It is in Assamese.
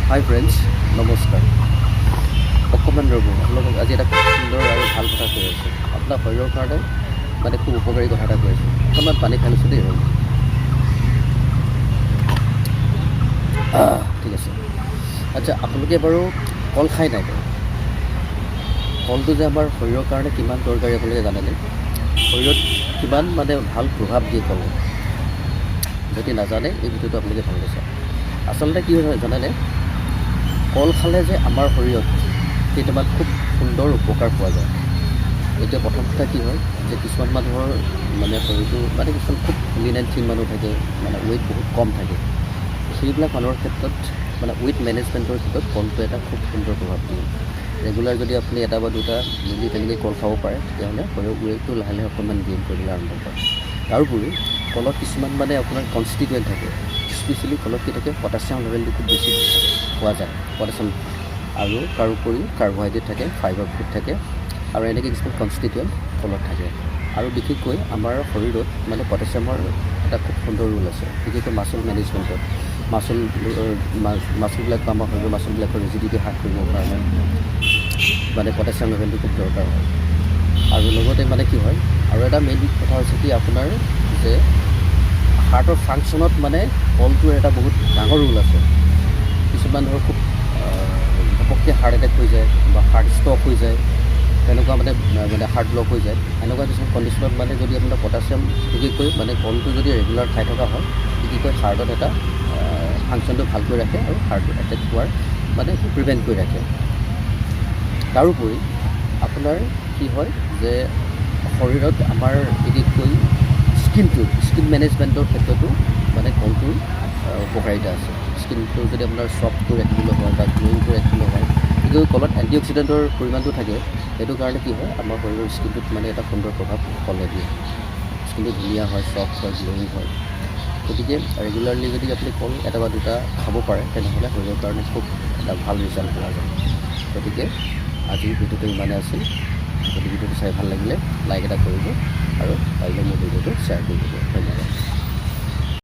হাই ফ্ৰেণ্ডছ, নমস্কাৰ। অকণমান ৰ'ব, আপোনালোকক আজি এটা খুব সুন্দৰ আৰু ভাল কথা কৈ আছোঁ। আপোনাৰ শৰীৰৰ কাৰণে মানে খুব উপকাৰী কথা এটা কৈ আছোঁ। অকণমান পানী খাই লৈছোঁ দেই, ৰ'ব। ঠিক আছে। আচ্ছা, আপোনালোকে বাৰু কল খাই নাই বাৰু? কলটো যে আমাৰ শৰীৰৰ কাৰণে কিমান দৰকাৰী আপোনালোকে জানেনে? শৰীৰত কিমান মানে ভাল প্ৰভাৱ দিয়ে কলে। যদি নাজানে এই ভিডিঅ'টো আপোনালোকে ভালকৈ চাওক। আচলতে কি হয় জানেনে? কল খালে যে আমাৰ শৰীৰত কেইটামান খুব সুন্দৰ উপকাৰ পোৱা যায়। এতিয়া প্ৰথম কথা কি হয় যে কিছুমান মানুহৰ মানে শৰীৰটো মানে কিছুমান খুব লিন এণ্ড থিন মানুহ থাকে, মানে ৱেইট বহুত কম থাকে। সেইবিলাক মানুহৰ ক্ষেত্ৰত মানে ৱেইট মেনেজমেণ্টৰ ক্ষেত্ৰত কলটো এটা খুব সুন্দৰ প্ৰভাৱ দিয়ে। ৰেগুলাৰ যদি আপুনি এটা বা দুটা মিলি তেনেকৈ কল খাব পাৰে, তেতিয়াহ'লে শৰীৰৰ ৱেইটটো লাহে লাহে অকণমান গেইন কৰিবলৈ আৰম্ভ কৰে। তাৰোপৰি কলত কিছুমান মানে আপোনাৰ কনষ্টিটুৱেণ্ট থাকে। স্পেচিয়েলি কলত কি থাকে, পটাছিয়াম লেভেলটো খুব বেছি পোৱা যায়। পটাছিয়াম আৰু তাৰোপৰি কাৰ্বহাইড্ৰেট থাকে, ফাইবাৰ ফুড থাকে আৰু এনেকৈ কিছুমান কনষ্টিটুৱেণ্ট কলত থাকে। আৰু বিশেষকৈ আমাৰ শৰীৰত মানে পটাছিয়ামৰ এটা খুব সুন্দৰ ৰোল আছে, বিশেষকৈ মাচল মেনেজমেণ্টত। মাচলবিলাক বা আমাৰ শৰীৰৰ মাচলবিলাকৰ ৰিজিডিটি হ্ৰাস কৰিবৰ কাৰণে মানে পটাছিয়াম লেভেলটো খুব দৰকাৰ হয়। আৰু লগতে মানে কি হয়, আৰু এটা মেইন কথা হৈছে কি আপোনাৰ যে হাৰ্টৰ ফাংচনত মানে কলটোৰ এটা বহুত ডাঙৰ ৰোল আছে। কিছুমান ধৰক খুব ঘপককৈ হাৰ্ট এটেক হৈ যায় বা হাৰ্ট ষ্ট্ৰক হৈ যায়, তেনেকুৱা মানে হাৰ্ট ব্লক হৈ যায়। এনেকুৱা কিছুমান কণ্ডিশ্যনত মানে যদি আপোনাৰ পটাছিয়াম বিশেষকৈ মানে কলটো যদি ৰেগুলাৰ খাই থকা হয়, বিশেষকৈ হাৰ্টত এটা ফাংচনটো ভালকৈ ৰাখে আৰু হাৰ্ট এটেক হোৱাৰ মানে প্ৰিভেণ্ট কৰি ৰাখে। তাৰোপৰি আপোনাৰ কি হয় যে শৰীৰত আমাৰ বিশেষকৈ স্কিন মেনেজমেণ্টৰ ক্ষেত্ৰতো মানে কলটোৰ উপকাৰিতা আছে। স্কিনটো যদি আপোনাৰ ছফ্ট কৰি ৰাখিবলৈ হয় বা গ্ল'য়িং কৰি ৰাখিবলৈ হয়, কিন্তু কলত এণ্টি অক্সিডেণ্টৰ পৰিমাণটো থাকে। সেইটো কাৰণে কি হয়, আমাৰ শৰীৰৰ স্কিনটোত মানে এটা সুন্দৰ প্ৰভাৱ কলে দিয়ে। স্কিনটো ধুনীয়া হয়, ছফ্ট হয়, গ্ল'য়িং হয়। গতিকে ৰেগুলাৰলি যদি আপুনি কল এটা বা দুটা খাব পাৰে, তেনেহ'লে শৰীৰৰ কাৰণে খুব এটা ভাল ৰিজাল্ট পোৱা যায়। গতিকে আজিৰ ভিডিঅ'টো ইমানেই আছিল। যদি ভিডিঅ'টো চাই ভাল লাগিলে লাইক এটা কৰিব আৰু পাৰিলে মোৰ ভিডিঅ'টো শ্বেয়াৰ কৰি দিব। ধন্যবাদ।